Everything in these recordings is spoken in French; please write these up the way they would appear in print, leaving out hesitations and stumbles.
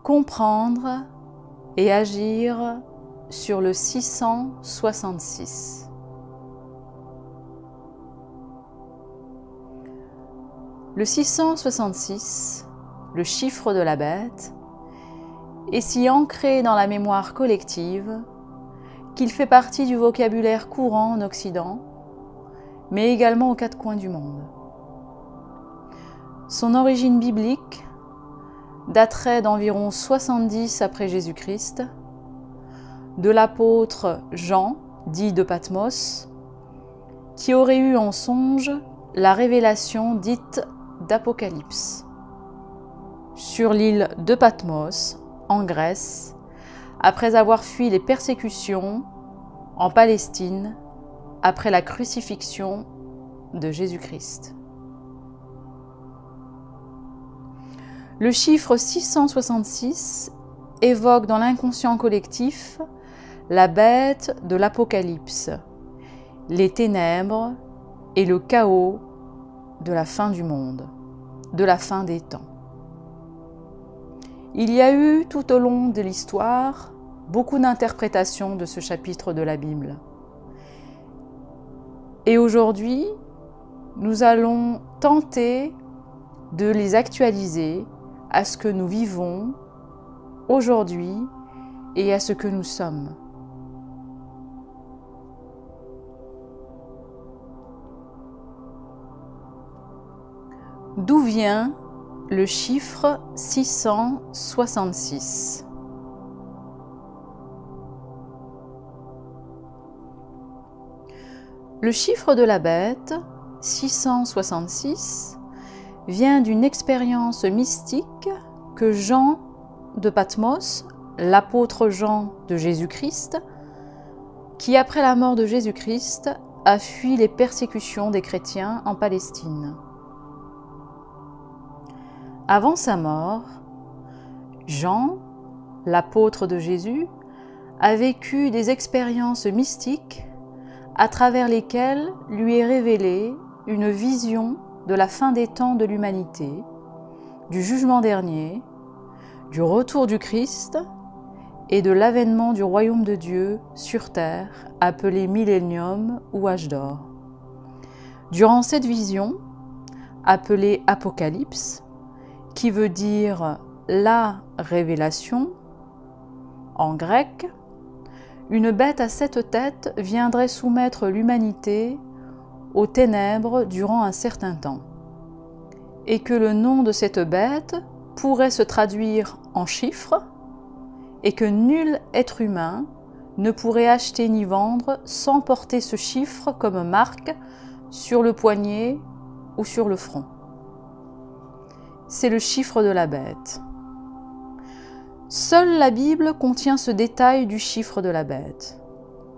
comprendre et agir sur le 666. Le 666, le chiffre de la bête, est si ancré dans la mémoire collective qu'il fait partie du vocabulaire courant en Occident, mais également aux quatre coins du monde. Son origine biblique daterait d'environ 70 après Jésus-Christ, de l'apôtre Jean, dit de Patmos, qui aurait eu en songe la révélation dite d'Apocalypse. Sur l'île de Patmos, en Grèce, après avoir fui les persécutions en Palestine après la crucifixion de Jésus-Christ. Le chiffre 666 évoque dans l'inconscient collectif la bête de l'Apocalypse, les ténèbres et le chaos de la fin du monde, de la fin des temps. Il y a eu tout au long de l'histoire beaucoup d'interprétations de ce chapitre de la Bible. Et aujourd'hui, nous allons tenter de les actualiser à ce que nous vivons aujourd'hui et à ce que nous sommes. D'où vient le chiffre 666? Le chiffre de la bête, 666, vient d'une expérience mystique que Jean de Patmos, l'apôtre Jean de Jésus-Christ, qui après la mort de Jésus-Christ a fui les persécutions des chrétiens en Palestine. Avant sa mort, Jean, l'apôtre de Jésus, a vécu des expériences mystiques à travers lesquelles lui est révélée une vision de la fin des temps de l'humanité, du jugement dernier, du retour du Christ et de l'avènement du royaume de Dieu sur terre, appelé Millénium ou Âge d'or. Durant cette vision, appelée Apocalypse, qui veut dire la révélation, en grec, une bête à 7 têtes viendrait soumettre l'humanité aux ténèbres durant un certain temps, et que le nom de cette bête pourrait se traduire en chiffres, et que nul être humain ne pourrait acheter ni vendre sans porter ce chiffre comme marque sur le poignet ou sur le front. C'est le chiffre de la bête. Seule la Bible contient ce détail du chiffre de la bête.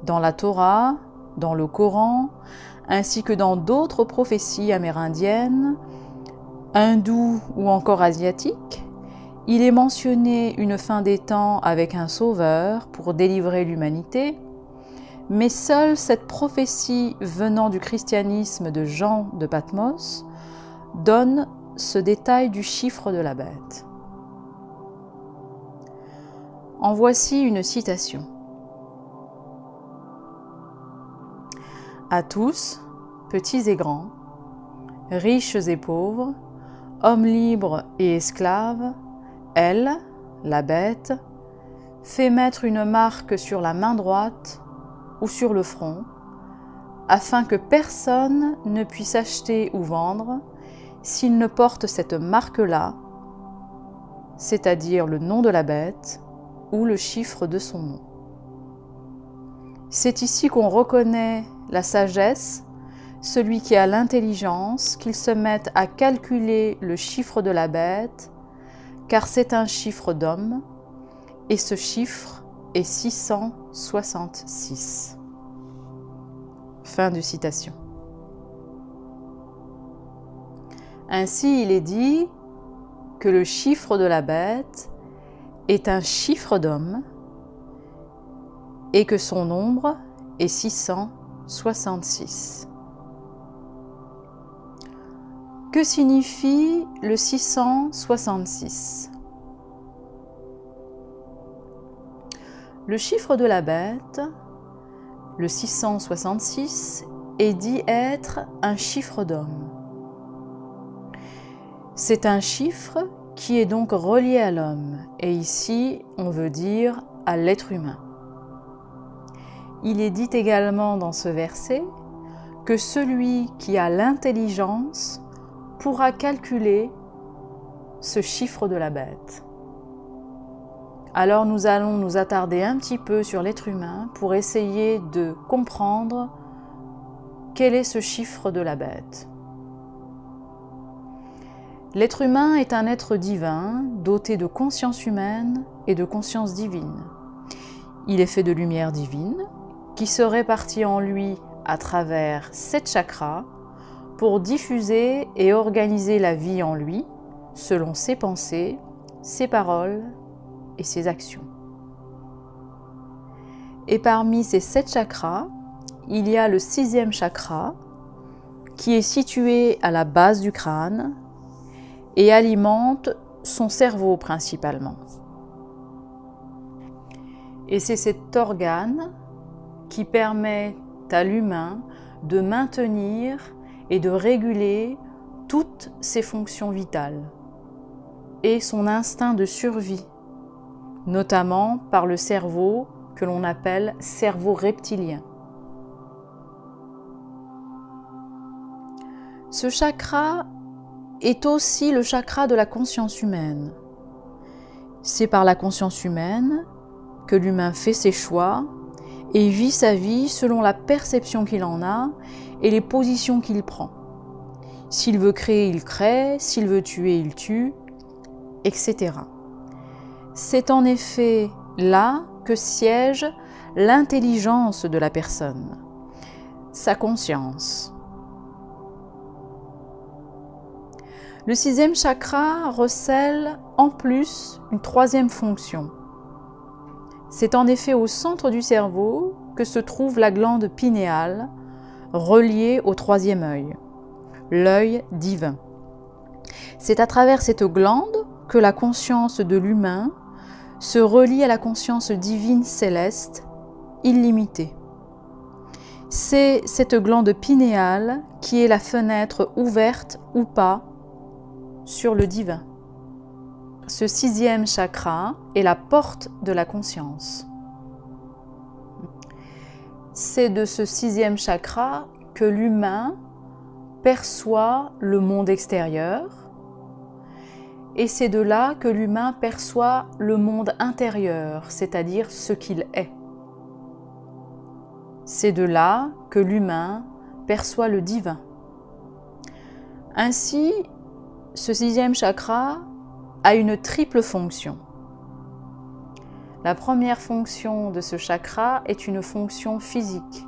Dans la Torah, dans le Coran, ainsi que dans d'autres prophéties amérindiennes, hindoues ou encore asiatiques, il est mentionné une fin des temps avec un sauveur pour délivrer l'humanité, mais seule cette prophétie venant du christianisme de Jean de Patmos donne ce détail du chiffre de la bête. En voici une citation. À tous, petits et grands, riches et pauvres, hommes libres et esclaves, elle, la bête, fait mettre une marque sur la main droite ou sur le front, afin que personne ne puisse acheter ou vendre s'il ne porte cette marque-là, c'est-à-dire le nom de la bête ou le chiffre de son nom. C'est ici qu'on reconnaît la sagesse, celui qui a l'intelligence, qu'il se mette à calculer le chiffre de la bête, car c'est un chiffre d'homme, et ce chiffre est 666. Fin de citation. Ainsi, il est dit que le chiffre de la bête est un chiffre d'homme et que son nombre est 666. Que signifie le 666? Le chiffre de la bête, le 666, est dit être un chiffre d'homme. C'est un chiffre qui est donc relié à l'homme, et ici on veut dire à l'être humain. Il est dit également dans ce verset que celui qui a l'intelligence pourra calculer ce chiffre de la bête. Alors nous allons nous attarder un petit peu sur l'être humain pour essayer de comprendre quel est ce chiffre de la bête. L'être humain est un être divin, doté de conscience humaine et de conscience divine. Il est fait de lumière divine, qui se répartit en lui à travers 7 chakras pour diffuser et organiser la vie en lui selon ses pensées, ses paroles et ses actions. Et parmi ces 7 chakras, il y a le 6e chakra qui est situé à la base du crâne et alimente son cerveau principalement. Et c'est cet organe qui permet à l'humain de maintenir et de réguler toutes ses fonctions vitales et son instinct de survie, notamment par le cerveau que l'on appelle cerveau reptilien. Ce chakra est aussi le chakra de la conscience humaine. C'est par la conscience humaine que l'humain fait ses choix et vit sa vie selon la perception qu'il en a et les positions qu'il prend. S'il veut créer, il crée, s'il veut tuer, il tue, etc. C'est en effet là que siège l'intelligence de la personne, sa conscience. Le 6e chakra recèle en plus une 3e fonction. C'est en effet au centre du cerveau que se trouve la glande pinéale, reliée au 3e œil, l'œil divin. C'est à travers cette glande que la conscience de l'humain se relie à la conscience divine céleste, illimitée. C'est cette glande pinéale qui est la fenêtre ouverte ou pas sur le divin. Ce 6e chakra est la porte de la conscience. C'est de ce 6e chakra que l'humain perçoit le monde extérieur et c'est de là que l'humain perçoit le monde intérieur, c'est-à-dire ce qu'il est. C'est de là que l'humain perçoit le divin. Ainsi, ce 6e chakra a une triple fonction. La première fonction de ce chakra est une fonction physique.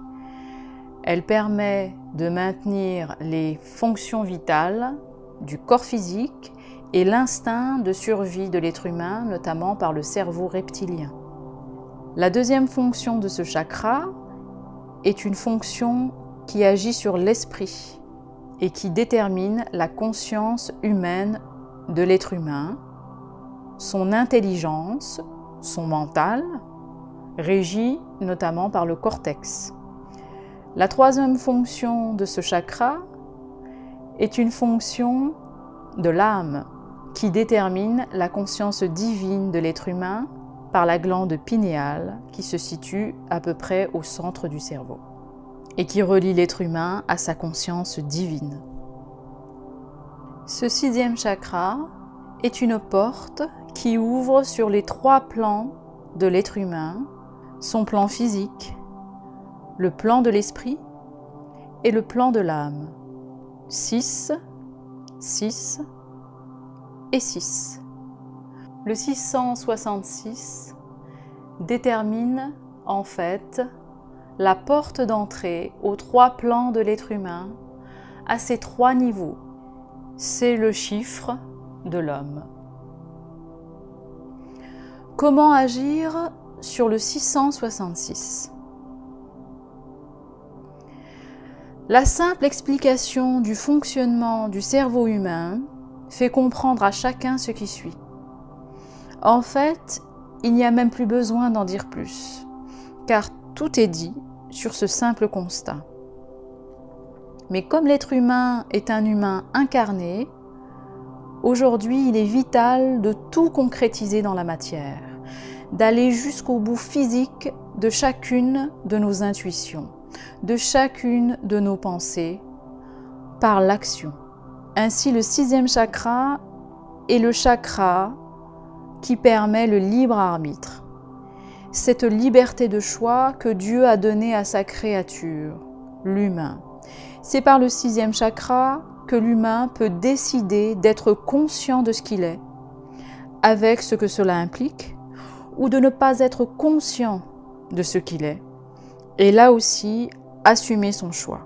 Elle permet de maintenir les fonctions vitales du corps physique et l'instinct de survie de l'être humain, notamment par le cerveau reptilien. La deuxième fonction de ce chakra est une fonction qui agit sur l'esprit et qui détermine la conscience humaine de l'être humain, son intelligence, son mental, régi notamment par le cortex. La troisième fonction de ce chakra est une fonction de l'âme qui détermine la conscience divine de l'être humain par la glande pinéale qui se situe à peu près au centre du cerveau et qui relie l'être humain à sa conscience divine. Ce 6e chakra est une porte qui ouvre sur les 3 plans de l'être humain, son plan physique, le plan de l'esprit et le plan de l'âme. 6, 6 et 6. Le 666 détermine en fait la porte d'entrée aux 3 plans de l'être humain à ces 3 niveaux. C'est le chiffre de l'homme. Comment agir sur le 666? La simple explication du fonctionnement du cerveau humain fait comprendre à chacun ce qui suit. En fait, il n'y a même plus besoin d'en dire plus, car tout est dit sur ce simple constat. Mais comme l'être humain est un humain incarné, aujourd'hui il est vital de tout concrétiser dans la matière, d'aller jusqu'au bout physique de chacune de nos intuitions, de chacune de nos pensées, par l'action. Ainsi, le 6e chakra est le chakra qui permet le libre arbitre. Cette liberté de choix que Dieu a donnée à sa créature, l'humain. C'est par le 6e chakra que l'humain peut décider d'être conscient de ce qu'il est, avec ce que cela implique, ou de ne pas être conscient de ce qu'il est, et là aussi assumer son choix.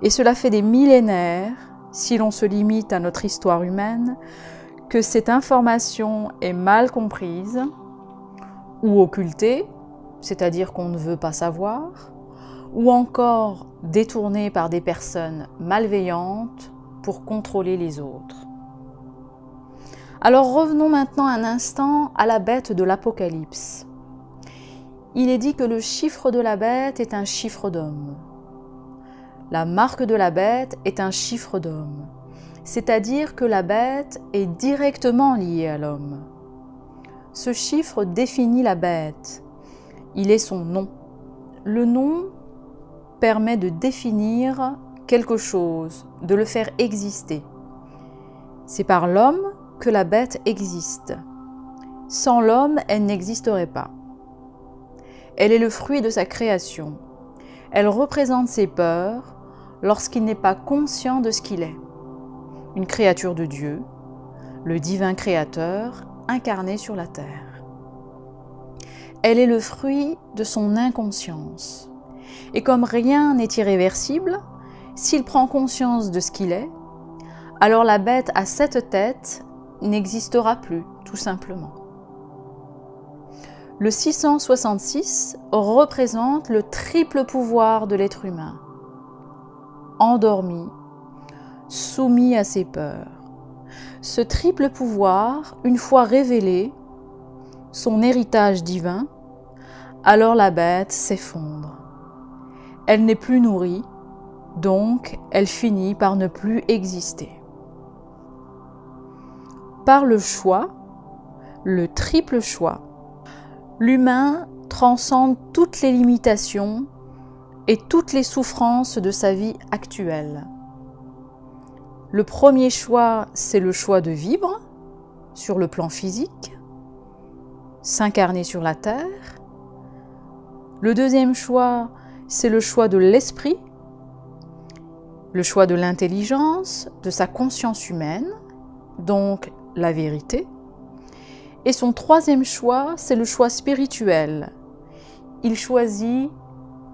Et cela fait des millénaires, si l'on se limite à notre histoire humaine, que cette information est mal comprise ou occultée, c'est-à-dire qu'on ne veut pas savoir, ou encore détournée par des personnes malveillantes pour contrôler les autres. Alors revenons maintenant un instant à la bête de l'Apocalypse. Il est dit que le chiffre de la bête est un chiffre d'homme. La marque de la bête est un chiffre d'homme, c'est-à-dire que la bête est directement liée à l'homme. Ce chiffre définit la bête, il est son nom. Le nom permet de définir quelque chose, de le faire exister. C'est par l'homme que la bête existe. Sans l'homme, elle n'existerait pas. Elle est le fruit de sa création. Elle représente ses peurs lorsqu'il n'est pas conscient de ce qu'il est. Une créature de Dieu, le divin créateur incarné sur la terre. Elle est le fruit de son inconscience. Et comme rien n'est irréversible, s'il prend conscience de ce qu'il est, alors la bête à 7 têtes n'existera plus, tout simplement. Le 666 représente le triple pouvoir de l'être humain, endormi, soumis à ses peurs. Ce triple pouvoir, une fois révélé, son héritage divin, alors la bête s'effondre. Elle n'est plus nourrie, donc elle finit par ne plus exister. Par le choix, le triple choix, l'humain transcende toutes les limitations et toutes les souffrances de sa vie actuelle. Le premier choix, c'est le choix de vivre sur le plan physique, s'incarner sur la terre. Le deuxième choix, c'est le choix de l'esprit, le choix de l'intelligence, de sa conscience humaine, donc la vérité. Et son troisième choix, c'est le choix spirituel. Il choisit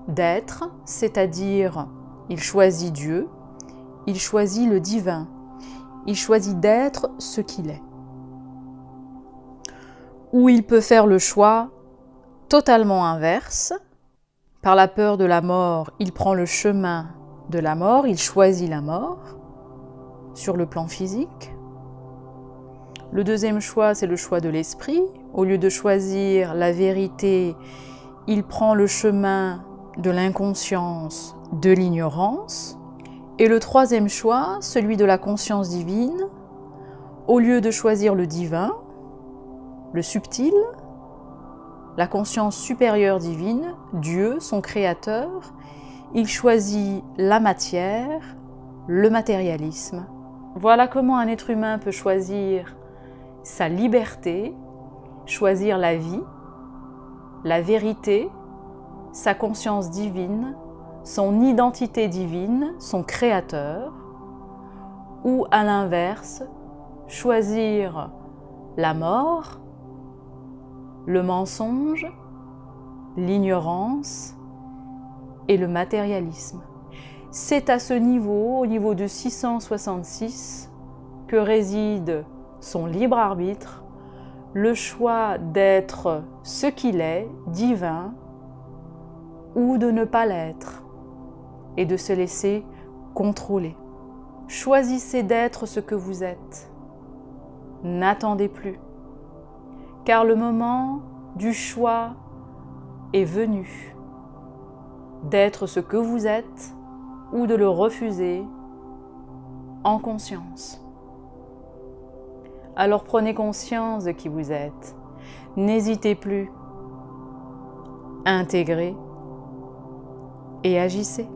d'être, c'est-à-dire il choisit Dieu, il choisit le divin, il choisit d'être ce qu'il est. Ou il peut faire le choix totalement inverse. Par la peur de la mort, il prend le chemin de la mort, il choisit la mort sur le plan physique. Le deuxième choix, c'est le choix de l'esprit. Au lieu de choisir la vérité, il prend le chemin de l'inconscience, de l'ignorance. Et le troisième choix, celui de la conscience divine, au lieu de choisir le divin, le subtil, la conscience supérieure divine, Dieu, son créateur, il choisit la matière, le matérialisme. Voilà comment un être humain peut choisir sa liberté, choisir la vie, la vérité, sa conscience divine, son identité divine, son créateur, ou à l'inverse, choisir la mort, le mensonge, l'ignorance et le matérialisme. C'est à ce niveau, au niveau de 666, que réside son libre arbitre, le choix d'être ce qu'il est, divin, ou de ne pas l'être, et de se laisser contrôler. Choisissez d'être ce que vous êtes. N'attendez plus. car le moment du choix est venu d'être ce que vous êtes ou de le refuser en conscience. Alors prenez conscience de qui vous êtes. N'hésitez plus. Intégrez et agissez.